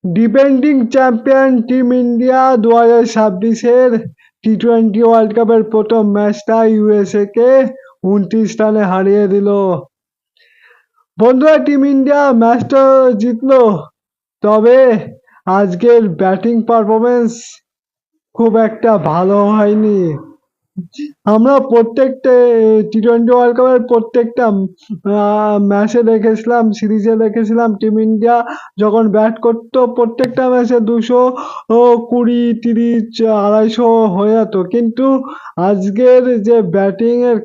Defending champion team India 2026-এর টি-20 world কাপের প্রথম ম্যাচটা ইউএসএ কে 29 রানে হারিয়ে দিল। বন্ধুরা, টিম ইন্ডিয়া ম্যাচটা জিতলো, তবে আজকের ব্যাটিং পারফরমেন্স খুব একটা ভালো হয়নি। আমরা প্রত্যেকটা টি-20 ওয়ার্ল্ড কাপের প্রত্যেকটা ম্যাচে দেখেছিলাম, সিরিজে দেখেছিলাম টিম ইন্ডিয়া যখন ব্যাট করতো প্রত্যেকটা ম্যাচে 220, 30, 250 হয়ে যেত, কিন্তু আজকের যে ব্যাটিংয়ের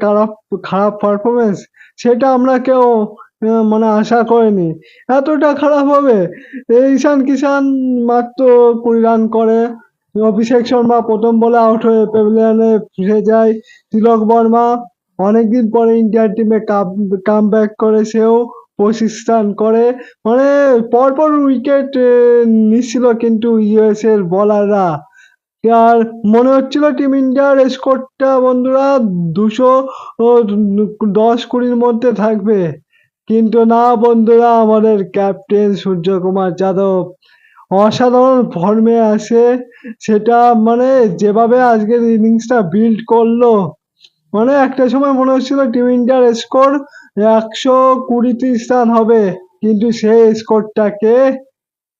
খারাপ পারফরমেন্স সেটা আমরা কেউ মানে আশা করিনি এতটা খারাপ হবে। ঈশান কিষান মাত্র 20 রান করে, অভিষেক শর্মা প্রথম বলে আউট হয়ে প্যাভিলিয়নে ফিরে যায়, তিলক বর্মা অনেকদিন পরে ইন্ডিয়ার টিমে কাম ব্যাক করে, সেও 25 রান করে, মানে পরপর উইকেট নিচ্ছিল কিন্তু ইউএস এর বলাররা। আর মনে হচ্ছিল টিম ইন্ডিয়ার স্কোরটা বন্ধুরা 210-20 মধ্যে থাকবে, কিন্তু না বন্ধুরা, আমাদের ক্যাপ্টেন সূর্যকুমার যাদব অসাধারণ ফর্মে আছে। সেটা মানে যেভাবে আজকের ইনিংসটা বিল্ড করলো, মানে একটা সময় মনে হচ্ছিল টিম ইন্ডিয়ার স্কোর 120-30 রান হবে, কিন্তু সেই স্কোরটাকে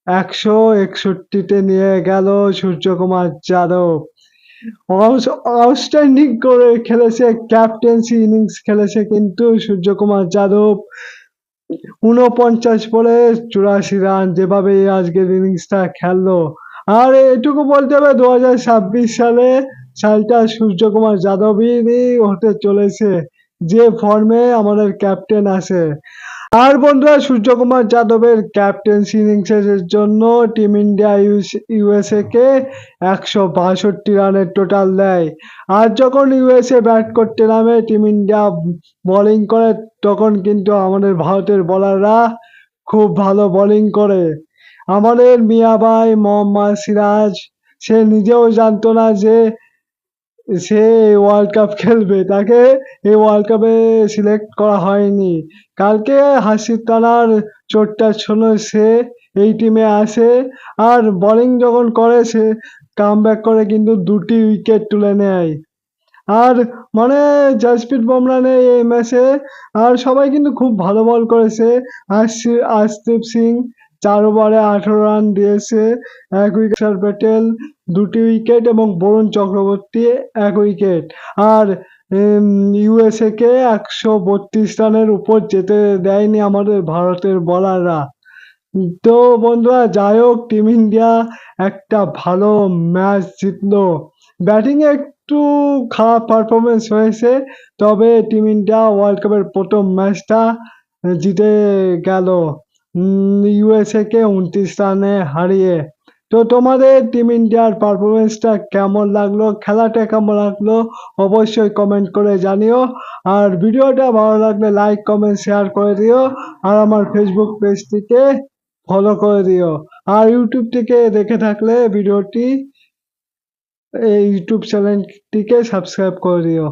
161-তে নিয়ে গেল সূর্যকুমার যাদব। আউটস্ট্যান্ডিং করে খেলেছে, ক্যাপ্টেন্সি ইনিংস খেলেছে কিন্তু সূর্যকুমার যাদব। 49 বলে 84 রান, যেভাবে আজকের ইনিংসটা খেললো। আর এটুকু বলতে হবে 2026 সালটা সূর্যকুমার যাদবেরই হতে চলেছে, যে ফর্মে আমাদের ক্যাপ্টেন আছে। আর বন্ধুরা, সূর্যকুমার যাদবের ক্যাপ্টেন্সি ইনিংসের জন্য টিম ইন্ডিয়া ইউএসএ কে 162 রানের টোটাল দেয়। আর যখন ইউএসএ ব্যাট করতে নামে, টিম ইন্ডিয়া বোলিং করে, তখন কিন্তু আমাদের ভারতের বোলাররা খুব ভালো বোলিং করে। আমাদের মিয়া ভাই মোহাম্মদ সিরাজ, সে নিজেও জানতো না যে সে ওয়ার্ল্ড কাপ খেলবে, তাকে এই ওয়ার্ল্ড কাপে সিলেক্ট করা হয়নি। কালকে হাসিব তালার চোটটার জন্য সে এই টিমে আসে, আর বোলিং যখন করে সে কামব্যাক করে কিন্তু 2টি উইকেট তুলে নেয়। আর মানে জাসপ্রীত বুমরা নেই এই ম্যাচে, আর সবাই কিন্তু খুব ভালো বল করেছে। আশদীপ সিং 4 ওভারে 18 রান দিয়েছে, 1 উইকেট। অক্ষর প্যাটেল 2টি উইকেট এবং বরুণ চক্রবর্তী 1 উইকেট। আর ইউএসএ কে 132 রানের উপর যেতে দেয়নি আমাদের ভারতের বোলাররা। তো বন্ধুরা, যাই হোক, টিম ইন্ডিয়া একটা ভালো ম্যাচ জিতলো। ব্যাটিং এ একটু খারাপ পারফরমেন্স হয়েছে, তবে টিম ইন্ডিয়া ওয়ার্ল্ড কাপের প্রথম ম্যাচটা জিতে গেল ইউএসএ কে 29 রানে হারিয়ে। তো তোমাদের টিম ইন্ডিয়ার পারফরমেন্সটা কেমন লাগলো, খেলাটা কেমন লাগলো, অবশ্যই কমেন্ট করে জানিও। আর ভিডিওটা ভালো লাগলে লাইক, কমেন্ট, শেয়ার করে দিও। আর আমার ফেসবুক পেজটিকে ফলো করে দিও। আর ইউটিউব থেকে দেখে থাকলে ভিডিওটি, এই ইউটিউব চ্যানেলটিকে সাবস্ক্রাইব করে দিও।